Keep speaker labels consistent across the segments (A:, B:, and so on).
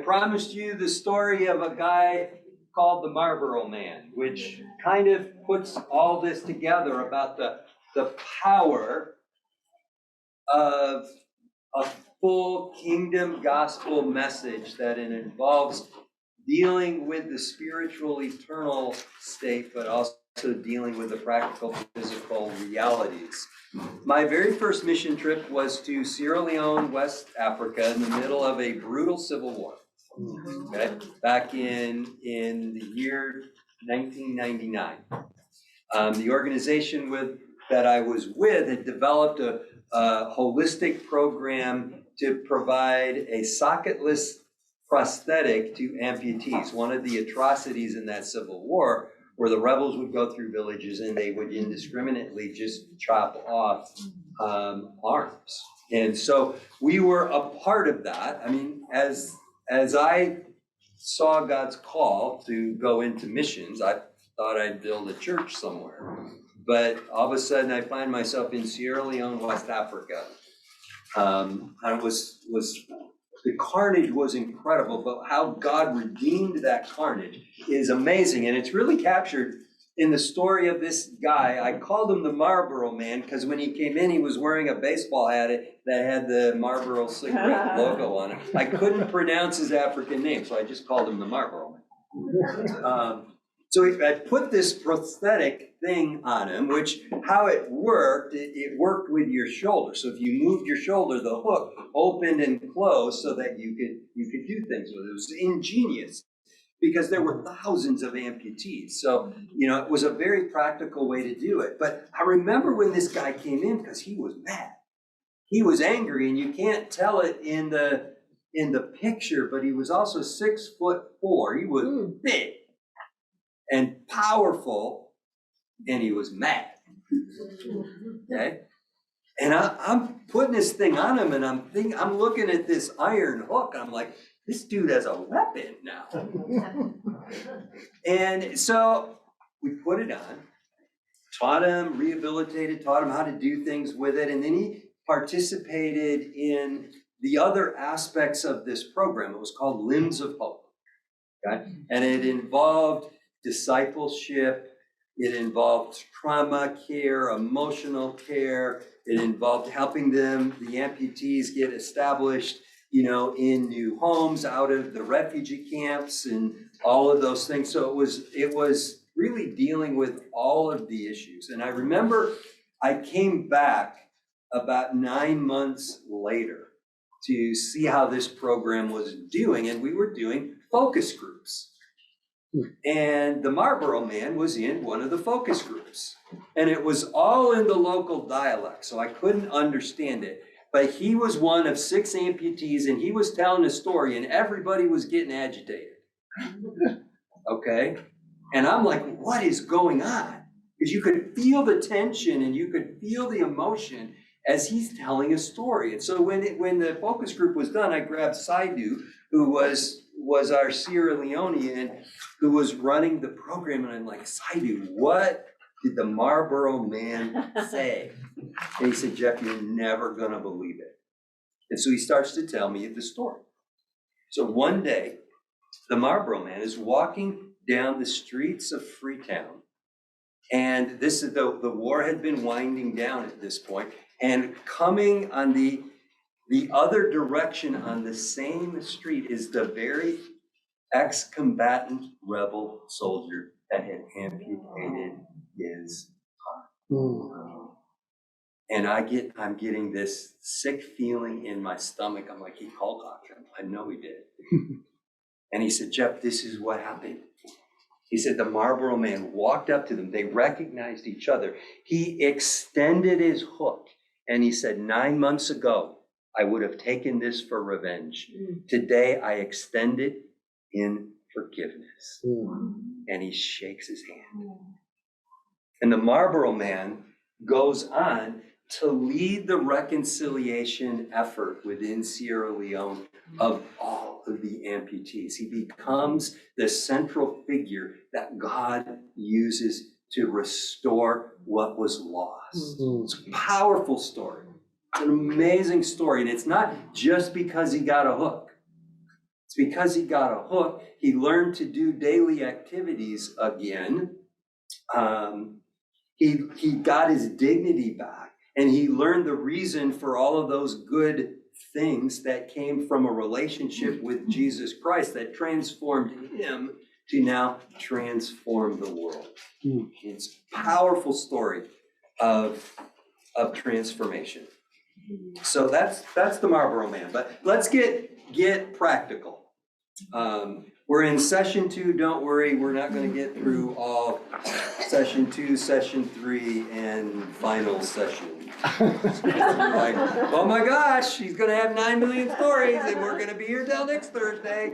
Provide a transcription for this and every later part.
A: promised you the story of a guy called the Marlboro Man, which kind of puts all this together about the power of a full kingdom gospel message that it involves dealing with the spiritual eternal state, but also dealing with the practical physical realities. My very first mission trip was to Sierra Leone, West Africa, in the middle of a brutal civil war. Okay, back in the year 1999. The organization that I was with had developed a holistic program to provide a socketless prosthetic to amputees. One of the atrocities in that civil war where the rebels would go through villages and they would indiscriminately just chop off arms. And so we were a part of that. I mean, as I saw God's call to go into missions, I thought I'd build a church somewhere. But all of a sudden I find myself in Sierra Leone, West Africa. And it was the carnage was incredible, but how God redeemed that carnage is amazing. And it's really captured in the story of this guy. I called him the Marlboro Man because when he came in, he was wearing a baseball hat that had the Marlboro cigarette logo on it. I couldn't pronounce his African name, so I just called him the Marlboro Man. So I put this prosthetic thing on him, which how it worked with your shoulder. So if you moved your shoulder, the hook opened and closed so that you could do things with it. It was ingenious because there were thousands of amputees. So, it was a very practical way to do it. But I remember when this guy came in because he was mad. He was angry, and you can't tell it in the picture, but he was also 6'4". He was big and powerful, and he was mad. Okay, and I'm putting this thing on him, and I'm looking at this iron hook. I'm like, this dude has a weapon now. And so we put it on, taught him, rehabilitated, taught him how to do things with it, and then he participated in the other aspects of this program. It was called Limbs of Hope. Okay, and it involved discipleship, it involved trauma care, emotional care, it involved helping the amputees get established, in new homes out of the refugee camps and all of those things. So it was really dealing with all of the issues. And I remember I came back about 9 months later to see how this program was doing, and we were doing focus groups. And the Marlboro Man was in one of the focus groups, and it was all in the local dialect, so I couldn't understand it. But he was one of 6 amputees, and he was telling a story, and everybody was getting agitated. Okay? And I'm like, what is going on? Because you could feel the tension and you could feel the emotion as he's telling a story. And so when the focus group was done, I grabbed Saidu, who was our Sierra Leonean who was running the program, and I'm like, Saidu, what did the Marlboro Man say? And he said, Jeff, you're never gonna believe it. And so he starts to tell me the story. So one day, the Marlboro Man is walking down the streets of Freetown, and this is the war had been winding down at this point, and coming on the other direction on the same street is the very ex-combatant rebel soldier that had amputated his arm. And I'm getting this sick feeling in my stomach. I'm like, he called doctor. I know he did. And he said, Jeff, this is what happened. He said the Marlboro Man walked up to them. They recognized each other. He extended his hook and he said, 9 months ago, I would have taken this for revenge. Today, I extend it in forgiveness. And he shakes his hand. And the Marlboro Man goes on to lead the reconciliation effort within Sierra Leone of all of the amputees. He becomes the central figure that God uses to restore what was lost. It's a powerful story. It's an amazing story. And it's not just because he got a hook. It's It's because he got a hook. He learned to do daily activities again. He got his dignity back, and he learned the reason for all of those good things that came from a relationship with Jesus Christ that transformed him to now transform the world. It's a powerful story of transformation. So that's the Marlboro Man. But let's get practical. We're in session 2. Don't worry, we're not going to get through all session 2, session 3, and final session. Like, oh my gosh, she's going to have 9 million stories, and we're going to be here till next Thursday.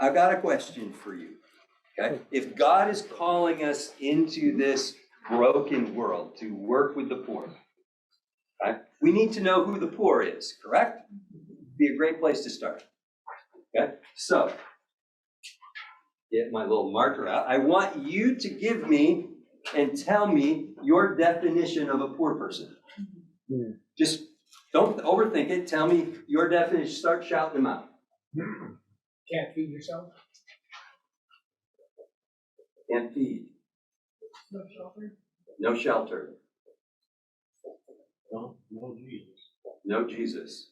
A: I've got a question for you. Okay, if God is calling us into this broken world to work with the poor, okay, we need to know who the poor is, correct? Be a great place to start. Okay, so get my little marker out. I want you to give me and tell me your definition of a poor person. Just don't overthink it. Tell me your definition. Start shouting them out.
B: Can't feed yourself.
A: Can't feed.
B: No shelter.
A: No shelter.
B: No Jesus.
A: No Jesus.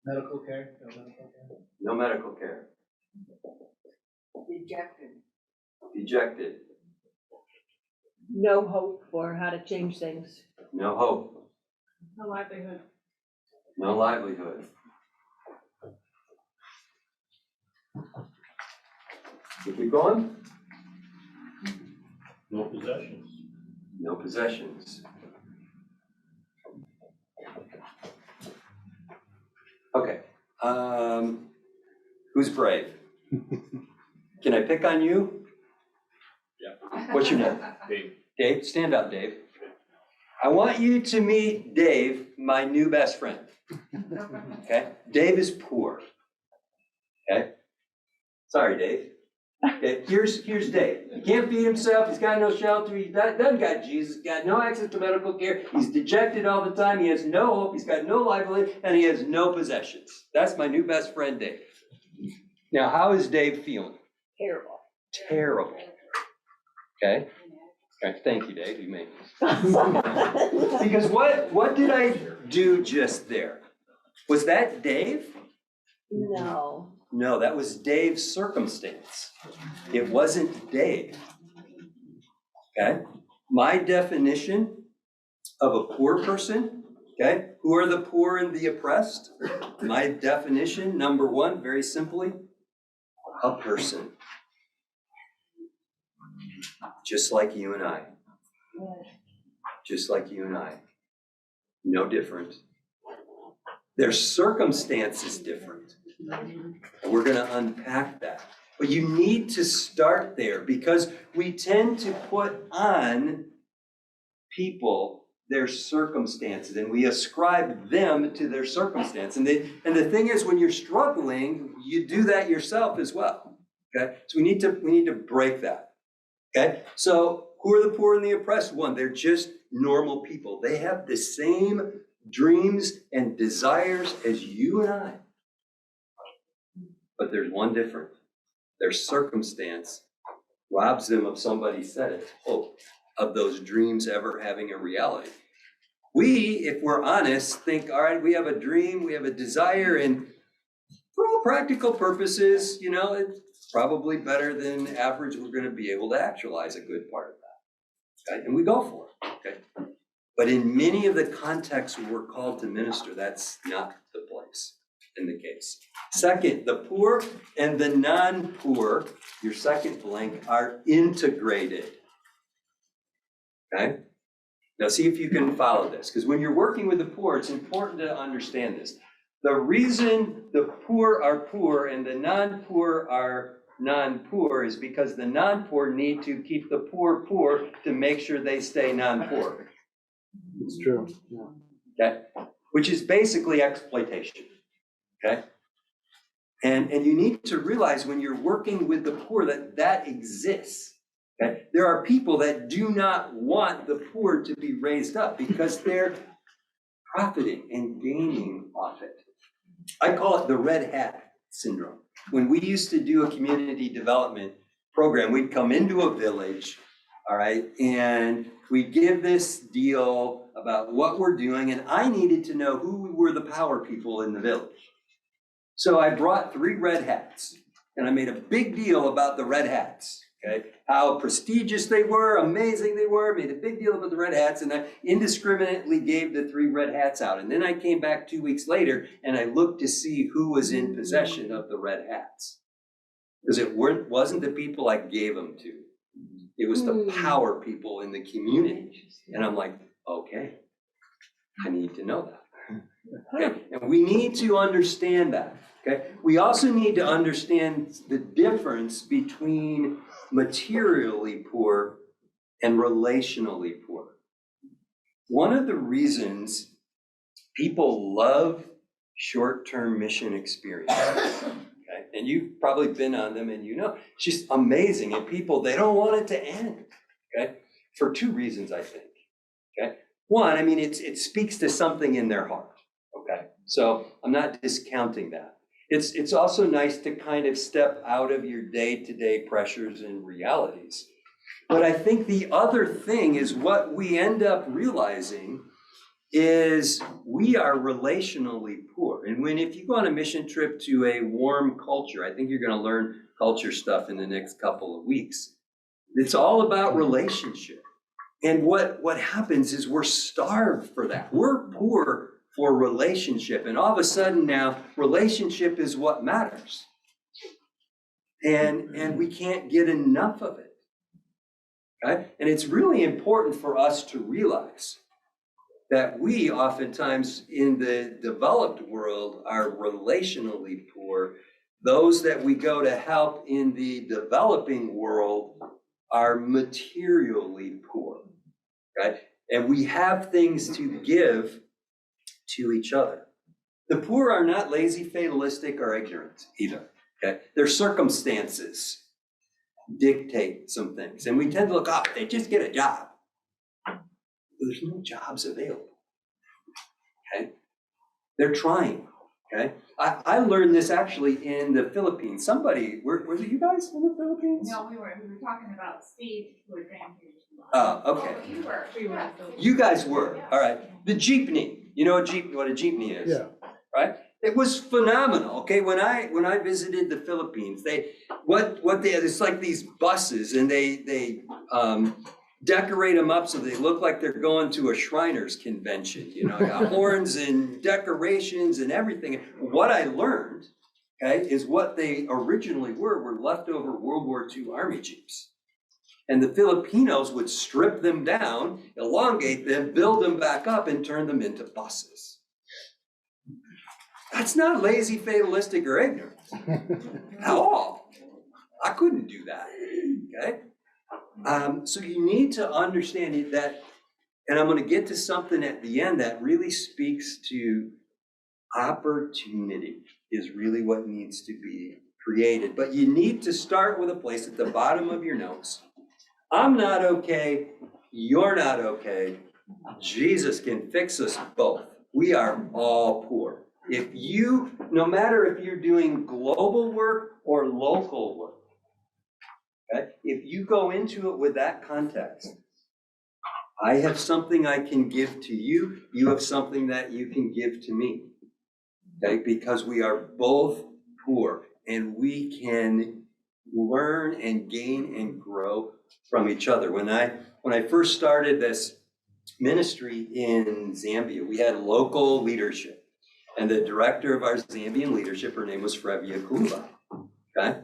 B: Medical care. No medical care.
A: No medical care.
C: Dejected.
A: Dejected.
C: No hope for how to change things.
A: No hope.
C: No livelihood.
A: No livelihood. Keep going.
B: No possessions.
A: No possessions. Okay. Who's brave? Can I pick on you?
B: Yeah.
A: What's your name?
B: Dave.
A: Dave, stand up, Dave. I want you to meet Dave, my new best friend. Okay? Dave is poor. Okay? Sorry, Dave. Okay, here's Dave. He can't feed himself. He's got no shelter. He doesn't got Jesus. Got no access to medical care. He's dejected all the time. He has no hope. He's got no livelihood, and he has no possessions. That's my new best friend, Dave. Now, how is Dave feeling?
C: Terrible.
A: Terrible. Okay. Okay. Thank you, Dave. You made me. Because what did I do just there? Was that Dave?
C: No.
A: No, that was Dave's circumstance. It wasn't Dave. Okay? My definition of a poor person, okay? Who are the poor and the oppressed? My definition, number 1, very simply, a person. Just like you and I. Just like you and I. No different. Their circumstance is different. And we're going to unpack that. But you need to start there because we tend to put on people their circumstances and we ascribe them to their circumstance. And the thing is, when you're struggling, you do that yourself as well. Okay? So we need to break that. Okay? So who are the poor and the oppressed? 1, they're just normal people. They have the same dreams and desires as you and I. But there's one difference. Their circumstance robs them of, somebody said it, hope of those dreams ever having a reality. We, if we're honest, think, all right, we have a dream, we have a desire, and for all practical purposes, you know, it's probably better than average. We're going to be able to actualize a good part of that. Okay? And we go for it. Okay? But in many of the contexts we're called to minister, that's not the place. In the case. Second, the poor and the non-poor, your second blank, are integrated. Okay? Now see if you can follow this, because when you're working with the poor, it's important to understand this. The reason the poor are poor and the non-poor are non-poor is because the non-poor need to keep the poor poor to make sure they stay non-poor.
D: It's true. Yeah.
A: Okay? Which is basically exploitation. Okay? And you need to realize when you're working with the poor that exists. Okay? There are people that do not want the poor to be raised up because they're profiting and gaining off it. I call it the red hat syndrome. When we used to do a community development program, we'd come into a village, all right, and we'd give this deal about what we're doing, and I needed to know who were the power people in the village. So I brought 3 red hats, and I made a big deal about the red hats, okay? How prestigious they were, amazing they were, made a big deal about the red hats, and I indiscriminately gave the 3 red hats out. And then I came back 2 weeks later, and I looked to see who was in possession of the red hats. Because it wasn't the people I gave them to. It was the power people in the community. And I'm like, okay, I need to know that. Okay, and we need to understand that, okay? We also need to understand the difference between materially poor and relationally poor. One of the reasons people love short-term mission experience, okay? And you've probably been on them and you know, it's just amazing. And people, they don't want it to end, okay? For 2 reasons, I think, okay? One, I mean, it speaks to something in their heart. Okay, so I'm not discounting that. It's also nice to kind of step out of your day-to-day pressures and realities. But I think the other thing is what we end up realizing is we are relationally poor. And if you go on a mission trip to a warm culture, I think you're going to learn culture stuff in the next couple of weeks. It's all about relationship. And what happens is we're starved for that. We're poor for relationship. And all of a sudden now, relationship is what matters. And we can't get enough of it. Okay? And it's really important for us to realize that we oftentimes in the developed world are relationally poor. Those that we go to help in the developing world are materially poor. Okay? And we have things to give to each other. The poor are not lazy, fatalistic, or ignorant either, okay? Their circumstances dictate some things. And we tend to look, oh, they just get a job. There's no jobs available, okay? They're trying, okay? I learned this actually in the Philippines. Somebody, was it you guys in the Philippines?
E: No, we were talking about Steve, who was grandparents.
A: Oh, okay.
E: Oh, you were.
C: We were.
E: Yeah.
A: You guys were, all right. The jeepney, you know what a jeepney is?
D: Yeah.
A: Right? It was phenomenal. Okay, when I visited the Philippines, it's like these buses, and they decorate them up so they look like they're going to a Shriners convention. You know, got horns and decorations and everything. What I learned, okay, is what they originally were leftover World War II Army Jeeps. And the Filipinos would strip them down, elongate them, build them back up, and turn them into buses. That's not lazy, fatalistic, or ignorant at all. I couldn't do that, okay? So you need to understand that, and I'm going to get to something at the end that really speaks to opportunity is really what needs to be created. But you need to start with a place at the bottom of your notes. I'm not okay, you're not okay. Jesus can fix us both. We are all poor. No matter if you're doing global work or local work, okay? If you go into it with that context, I have something I can give to you, you have something that you can give to me, okay? Because we are both poor and we can learn and gain and grow from each other. When I first started this ministry in Zambia, we had local leadership. And the director of our Zambian leadership, her name was Frevia Kulba, okay?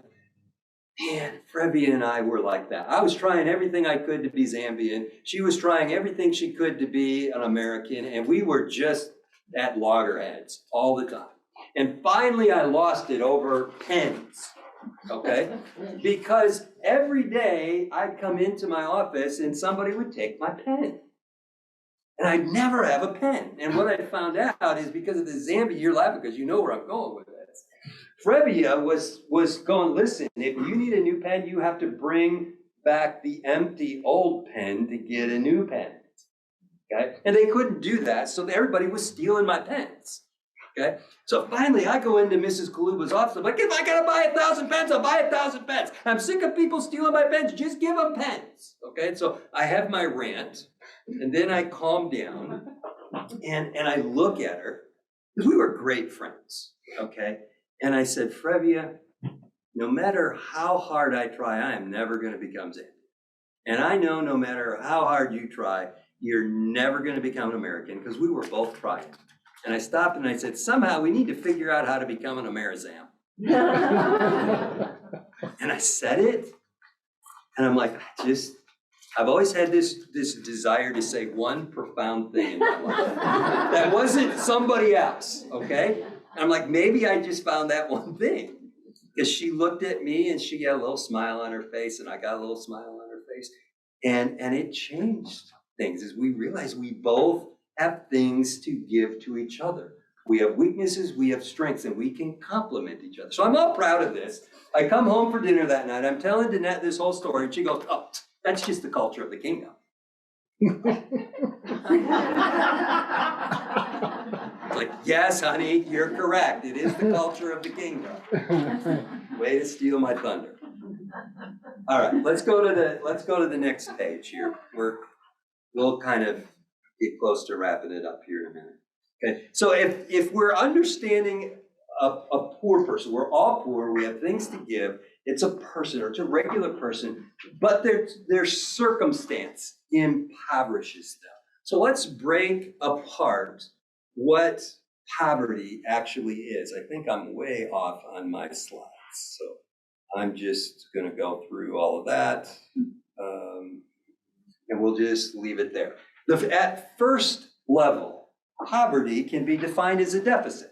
A: And Frevia and I were like that. I was trying everything I could to be Zambian. She was trying everything she could to be an American, and we were just at loggerheads all the time. And finally, I lost it over pens, okay? Because every day I'd come into my office and somebody would take my pen. And I'd never have a pen. And what I found out is because of the Zambia, you're laughing because you know where I'm going with this. Frevia was going, listen, if you need a new pen, you have to bring back the empty old pen to get a new pen. okay? And they couldn't do that, so everybody was stealing my pens, okay? So finally, I go into Mrs. Kaluba's office, I'm like, if I gotta buy 1,000 pens, I'll buy 1,000 pens. I'm sick of people stealing my pens, just give them pens, okay? So I have my rant, and then I calm down, and I look at her, because we were great friends, okay? And I said, Frevia, no matter how hard I try, I am never gonna become Zambian. And I know no matter how hard you try, you're never gonna become an American, because we were both trying. And I stopped and I said, somehow we need to figure out how to become an Amerizam. And I said it, and I'm like, I've always had this desire to say one profound thing in my life. That wasn't somebody else, okay? And I'm like, maybe I just found that one thing. Because she looked at me and she got a little smile on her face, and I got a little smile on her face. And it changed things as we realized we both have things to give to each other. We have weaknesses, we have strengths, and we can complement each other. So I'm all proud of this. I come home for dinner that night, I'm telling Danette this whole story, and she goes, oh, that's just the culture of the kingdom. It's like, yes, honey, you're correct. It is the culture of the kingdom. Way to steal my thunder. All right, let's go to the next page here. We'll kind of get close to wrapping it up here in a minute. Okay, so if we're understanding a poor person, we're all poor, we have things to give, it's a person or it's a regular person, but their circumstance impoverishes them. So let's break apart what poverty actually is. I think I'm way off on my slides, so I'm just gonna go through all of that, and we'll just leave it there. At first level, poverty can be defined as a deficit.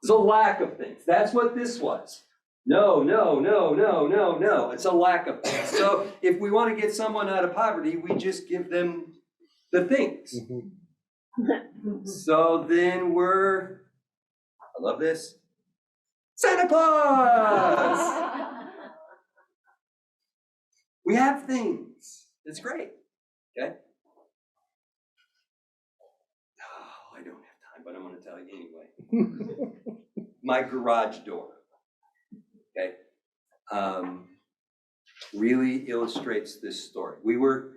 A: It's a lack of things. That's what this was. No. It's a lack of things. So if we want to get someone out of poverty, we just give them the things. So then I love this, Santa Claus. We have things. It's great. Okay. Oh, I don't have time, but I'm going to tell you anyway. My garage door, okay, really illustrates this story. We were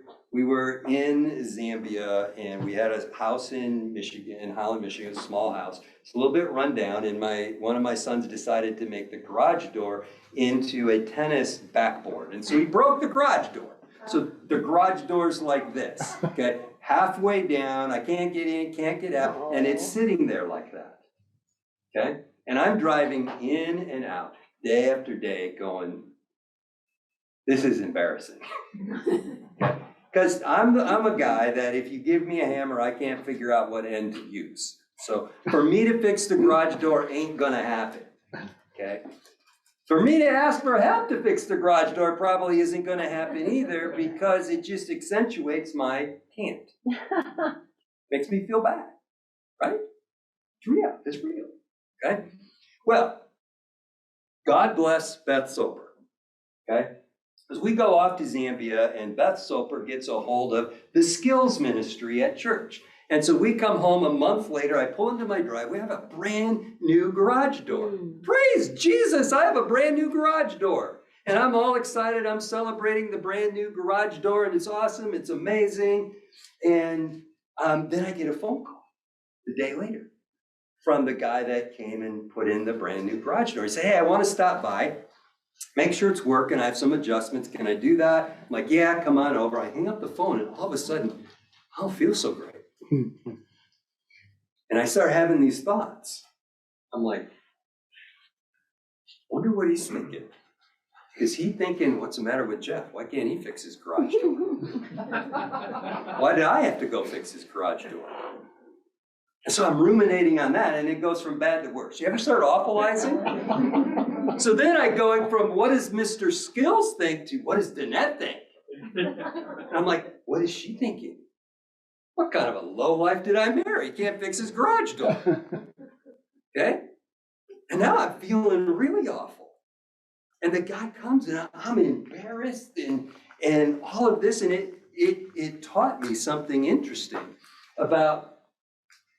A: in Zambia, and we had a house in Michigan, in Holland, Michigan, a small house. It's a little bit run down, and one of my sons decided to make the garage door into a tennis backboard, and so he broke the garage door. So the garage door's like this, okay, halfway down. I can't get in, can't get out, and it's sitting there like that, okay. And I'm driving in and out day after day going, this is embarrassing. Because I'm a guy that if you give me a hammer, I can't figure out what end to use. So for me to fix the garage door ain't gonna happen, okay? For me to ask for help to fix the garage door probably isn't gonna happen either, because it just accentuates my can't. Makes me feel bad, right? It's real, okay? Well, God bless Beth Soper, okay? As we go off to Zambia, and Beth Soper gets a hold of the skills ministry at church. And so we come home a month later, I pull into my driveway, I have a brand new garage door. Praise Jesus, I have a brand new garage door. And I'm all excited, I'm celebrating the brand new garage door, and it's awesome, it's amazing. And then I get a phone call the day later from the guy that came and put in the brand new garage door. He said, hey, I want to stop by, make sure it's working, I have some adjustments, can I do that? I'm like, yeah, come on over. I hang up the phone, and all of a sudden, I don't feel so great. And I start having these thoughts. I'm like, wonder what he's thinking. Is he thinking, what's the matter with Jeff? Why can't he fix his garage door? Why did I have to go fix his garage door? And so I'm ruminating on that, and it goes from bad to worse. You ever start awfulizing? So then I go from what does Mr. Skills think to what does Danette think? And I'm like, what is she thinking? What kind of a low life did I marry? He can't fix his garage door. Okay? And now I'm feeling really awful. And the guy comes, and I'm embarrassed and all of this, and it taught me something interesting about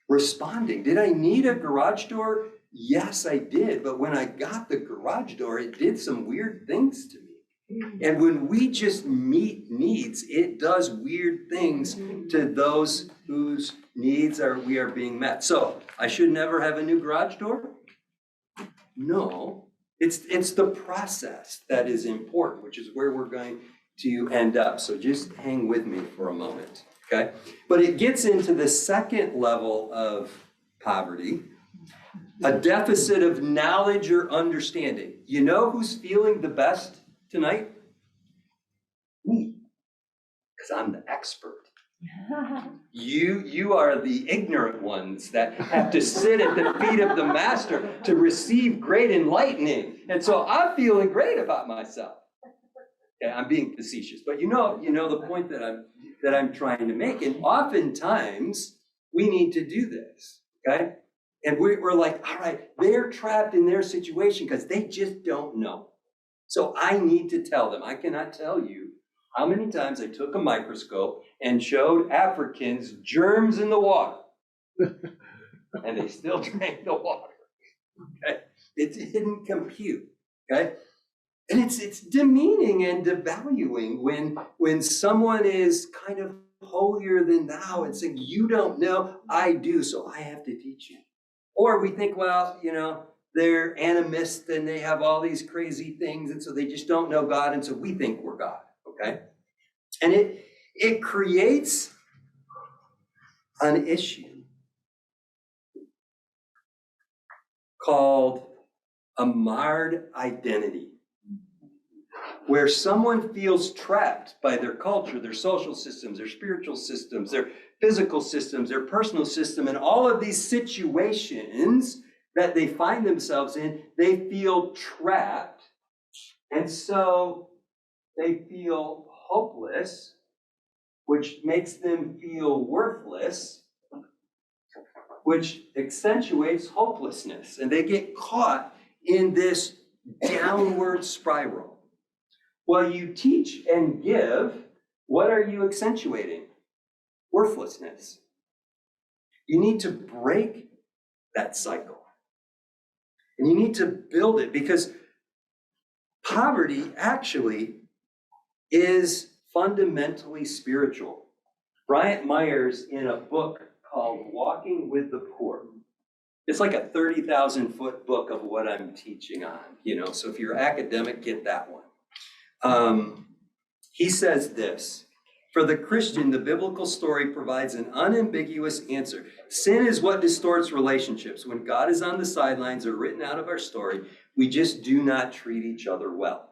A: responding. Did I need a garage door? Yes, I did. But when I got the garage door, it did some weird things to me. And when we just meet needs, it does weird things to those whose needs we are being met. So I should never have a new garage door? No, it's the process that is important, which is where we're going to end up. So just hang with me for a moment, okay? But it gets into the second level of poverty, a deficit of knowledge or understanding. You know who's feeling the best tonight? Me, because I'm the expert. You are the ignorant ones that have to sit at the feet of the master to receive great enlightening. And so I'm feeling great about myself. Okay, I'm being facetious, but you know the point that I'm trying to make. And oftentimes we need to do this, okay? And we're like, all right, they're trapped in their situation because they just don't know. So I need to tell them. I cannot tell you how many times I took a microscope and showed Africans germs in the water. And they still drank the water. Okay? It didn't compute. Okay? And it's demeaning and devaluing when someone is kind of holier than thou and saying, you don't know, I do, so I have to teach you. Or we think, well, they're animist and they have all these crazy things, and so they just don't know God, and so we think we're God. Okay? And it creates an issue called a marred identity, where someone feels trapped by their culture, their social systems, their spiritual systems, their physical systems, their personal system, and all of these situations that they find themselves in, they feel trapped. And so they feel hopeless, which makes them feel worthless, which accentuates hopelessness. And they get caught in this downward spiral. While you teach and give, what are you accentuating? Worthlessness. You need to break that cycle. And you need to build it, because poverty actually is fundamentally spiritual. Bryant Myers, in a book called Walking with the Poor, it's like a 30,000-foot book of what I'm teaching on, so if you're academic, get that one. He says this: for the Christian, the biblical story provides an unambiguous answer. Sin is what distorts relationships. When God is on the sidelines or written out of our story, we just do not treat each other well.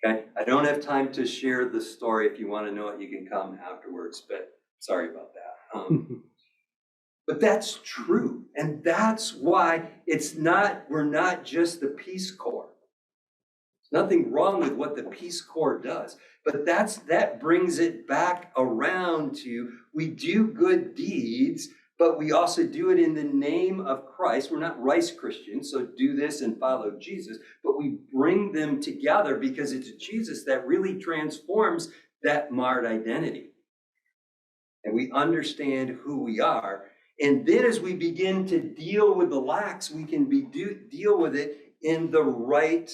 A: Okay, I don't have time to share the story. If you want to know it, you can come afterwards, but sorry about that. But that's true. And that's why we're not just the Peace Corps. There's nothing wrong with what the Peace Corps does, but that brings it back around to, we do good deeds, but we also do it in the name of Christ. We're not Rice Christians, so do this and follow Jesus, but we bring them together because it's Jesus that really transforms that marred identity. And we understand who we are. And then as we begin to deal with the lacks, we can deal with it in the right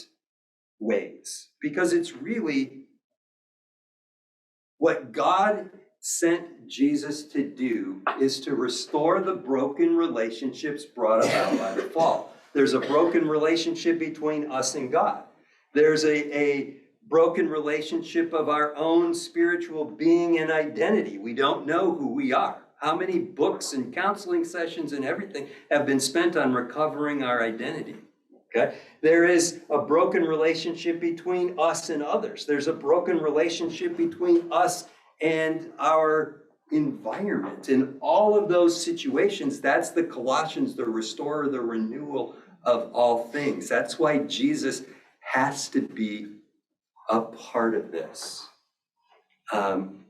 A: ways. Because it's really what God sent Jesus to do is to restore the broken relationships brought about by the fall. There's a broken relationship between us and God. There's a broken relationship of our own spiritual being and identity. We don't know who we are. How many books and counseling sessions and everything have been spent on recovering our identity? Okay? There is a broken relationship between us and others. There's a broken relationship between us and our environment. In all of those situations, that's the Colossians, the restorer, the renewal of all things. That's why Jesus has to be a part of this.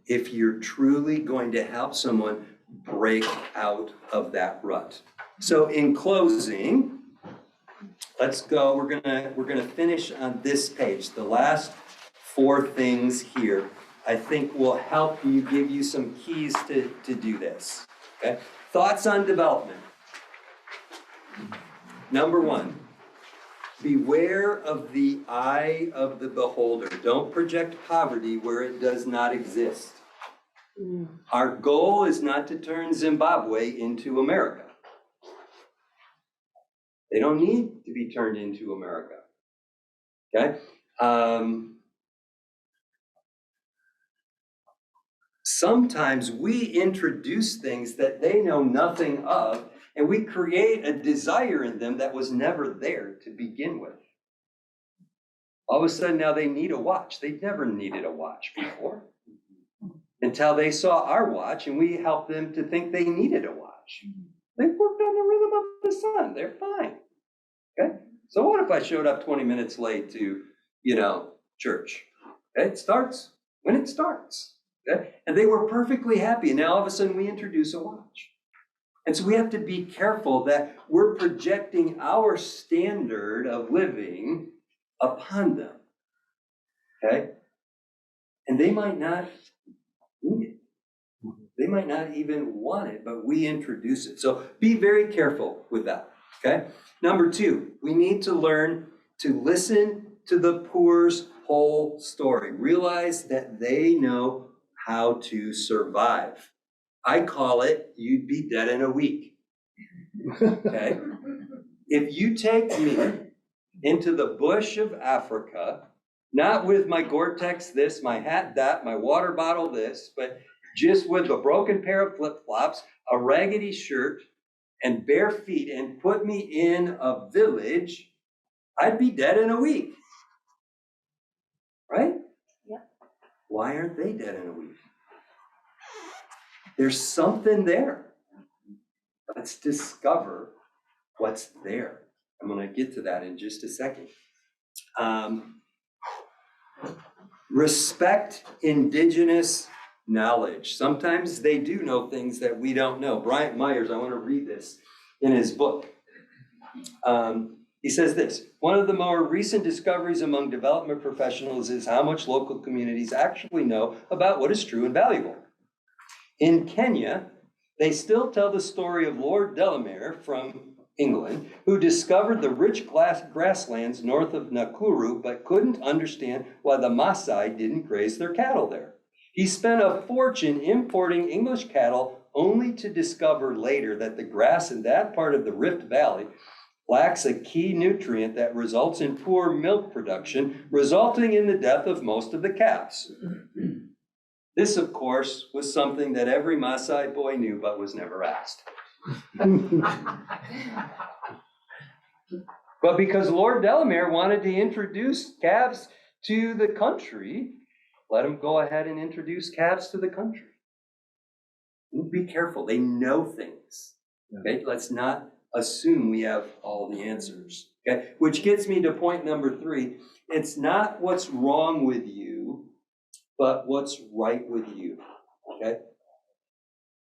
A: If you're truly going to help someone break out of that rut. So in closing, let's go. We're gonna finish on this page, the last 4 things here. I think will help you, give you some keys to do this, okay? Thoughts on development. Number one, beware of the eye of the beholder. Don't project poverty where it does not exist. Our goal is not to turn Zimbabwe into America. They don't need to be turned into America, okay? Sometimes we introduce things that they know nothing of, and we create a desire in them that was never there to begin with. All of a sudden now they need a watch. They've never needed a watch before. Until they saw our watch and we helped them to think they needed a watch. They worked on the rhythm of the sun. They're fine. Okay? So what if I showed up 20 minutes late to, church? Okay? It starts when it starts. Okay? And they were perfectly happy. Now all of a sudden we introduce a watch. And so we have to be careful that we're projecting our standard of living upon them. Okay? And they might not need it. They might not even want it, but we introduce it. So be very careful with that, okay? Number two, we need to learn to listen to the poor's whole story. Realize that they know how to survive. I call it, you'd be dead in a week, okay? If you take me into the bush of Africa, not with my Gore-Tex this, my hat that, my water bottle this, but just with a broken pair of flip-flops, a raggedy shirt, and bare feet, and put me in a village, I'd be dead in a week. Right?
C: Yep.
A: Why aren't they dead in a week? There's something there. Let's discover what's there. I'm going to get to that in just a second. Respect indigenous knowledge. Sometimes they do know things that we don't know. Bryant Myers, I want to read this in his book. He says this: one of the more recent discoveries among development professionals is how much local communities actually know about what is true and valuable. In Kenya, they still tell the story of Lord Delamere from England, who discovered the rich grasslands north of Nakuru, but couldn't understand why the Maasai didn't graze their cattle there. He spent a fortune importing English cattle, only to discover later that the grass in that part of the Rift Valley lacks a key nutrient that results in poor milk production, resulting in the death of most of the calves. This, of course, was something that every Maasai boy knew but was never asked. But because Lord Delamere wanted to introduce calves to the country, let him go ahead and introduce calves to the country. Be careful, they know things. Okay, let's not assume we have all the answers. Okay, which gets me to point number 3. It's not what's wrong with you, but what's right with you. Okay?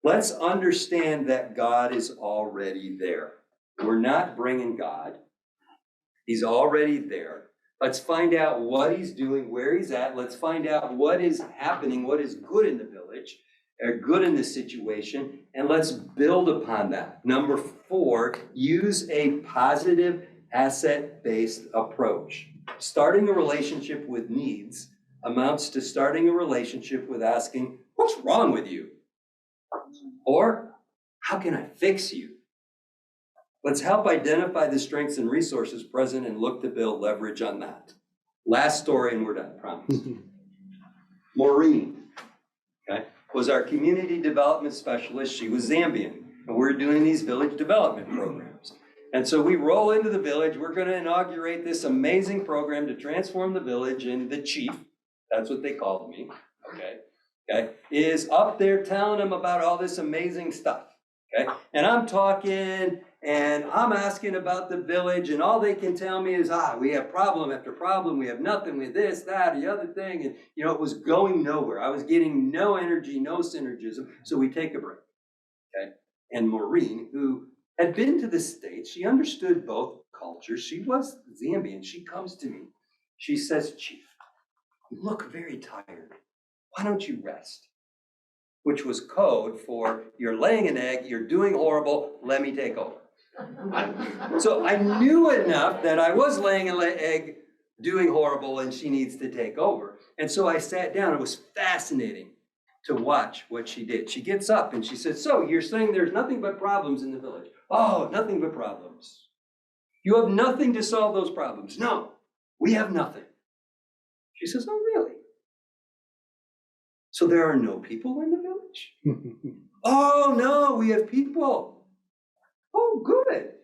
A: Let's understand that God is already there. We're not bringing God. He's already there. Let's find out what he's doing, where he's at. Let's find out what is happening, what is good in the village, or good in the situation, and let's build upon that. Number 4, use a positive asset-based approach. Starting a relationship with needs amounts to starting a relationship with asking, what's wrong with you? Or, how can I fix you? Let's help identify the strengths and resources present and look to build leverage on that. Last story and we're done, promise. Maureen, okay, was our community development specialist. She was Zambian, and we're doing these village development programs. And so we roll into the village. We're going to inaugurate this amazing program to transform the village, and the chief, that's what they called me, okay, is up there telling them about all this amazing stuff, okay? And I'm talking and I'm asking about the village, and all they can tell me is, we have problem after problem. We have nothing with this, that, the other thing. And, it was going nowhere. I was getting no energy, no synergism. So we take a break, okay? And Maureen, who had been to the States, she understood both cultures. She was Zambian. She comes to me. She says, Chief, you look very tired. why don't you rest? Which was code for you're laying an egg, you're doing horrible, let me take over. So I knew enough that I was laying an egg, doing horrible, and she needs to take over. And so I sat down. It was fascinating to watch what she did. She gets up and she says, so you're saying there's nothing but problems in the village? Oh, nothing but problems. You have nothing to solve those problems. No, we have nothing. She says, oh, really? So there are no people in the village? Oh, no, we have people. Oh, good.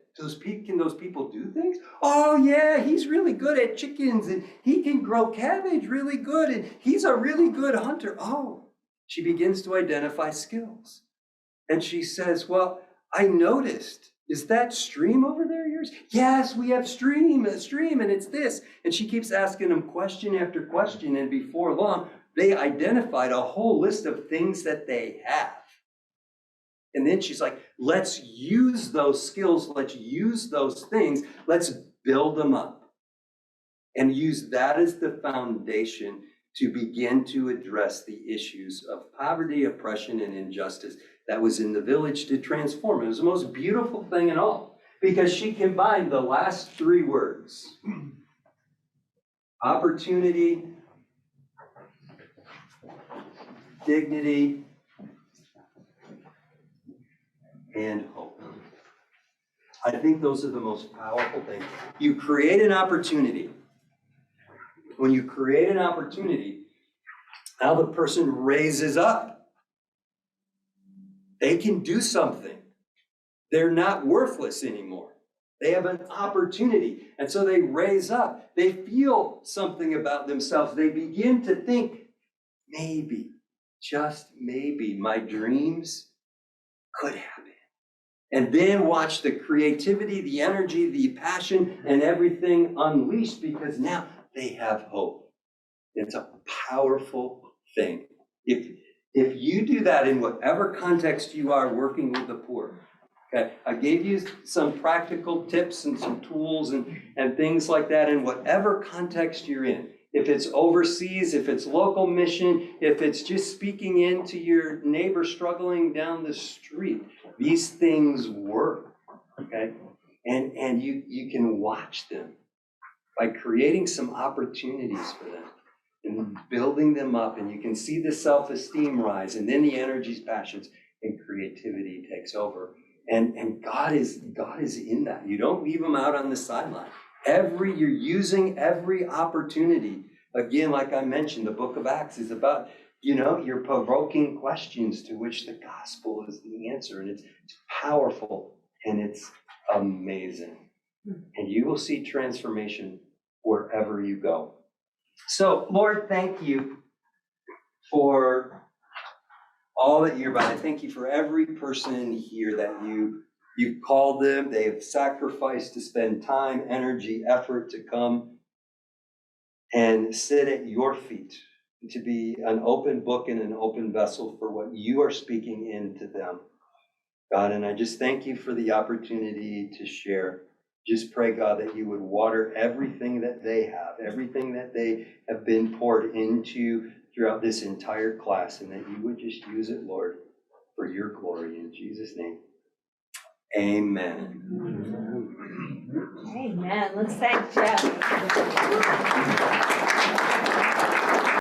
A: Can those people do things? Oh, yeah, he's really good at chickens and he can grow cabbage really good and he's a really good hunter. Oh, she begins to identify skills. And she says, well, I noticed. Is that stream over there yours? Yes, we have a stream, and it's this. And she keeps asking them question after question. And before long, they identified a whole list of things that they have. And then she's like, let's use those skills, let's use those things, let's build them up. And use that as the foundation to begin to address the issues of poverty, oppression, and injustice that was in the village to transform it. It was the most beautiful thing in all, because she combined the last three words: opportunity, dignity, and hope. I think those are the most powerful things. You create an opportunity. When you create an opportunity, now the person raises up. They can do something. They're not worthless anymore. They have an opportunity. And so they raise up. They feel something about themselves. They begin to think, maybe, just maybe, my dreams could happen. And then watch the creativity, the energy, the passion, and everything unleashed, because now they have hope. It's a powerful thing. If you do that in whatever context you are working with the poor, okay, I gave you some practical tips and some tools and things like that in whatever context you're in. If it's overseas, if it's local mission, if it's just speaking into your neighbor struggling down the street, these things work, okay? And you can watch them by creating some opportunities for them and building them up, and you can see the self-esteem rise, and then the energies, passions, and creativity takes over. And God is in that. You don't leave them out on the sideline. You're using every opportunity. Again, like I mentioned, the book of Acts is about, you're provoking questions to which the gospel is the answer. And it's powerful and it's amazing. And you will see transformation wherever you go. So, Lord, thank you for all that you're about. I thank you for every person here that you've called them. They have sacrificed to spend time, energy, effort to come and sit at your feet, to be an open book and an open vessel for what you are speaking into them, God. And I just thank you for the opportunity to share. Just pray, God, that you would water everything that they have, everything that they have been poured into throughout this entire class, and that you would just use it, Lord, for your glory. In Jesus' name, amen.
C: Amen. Let's thank Jeff.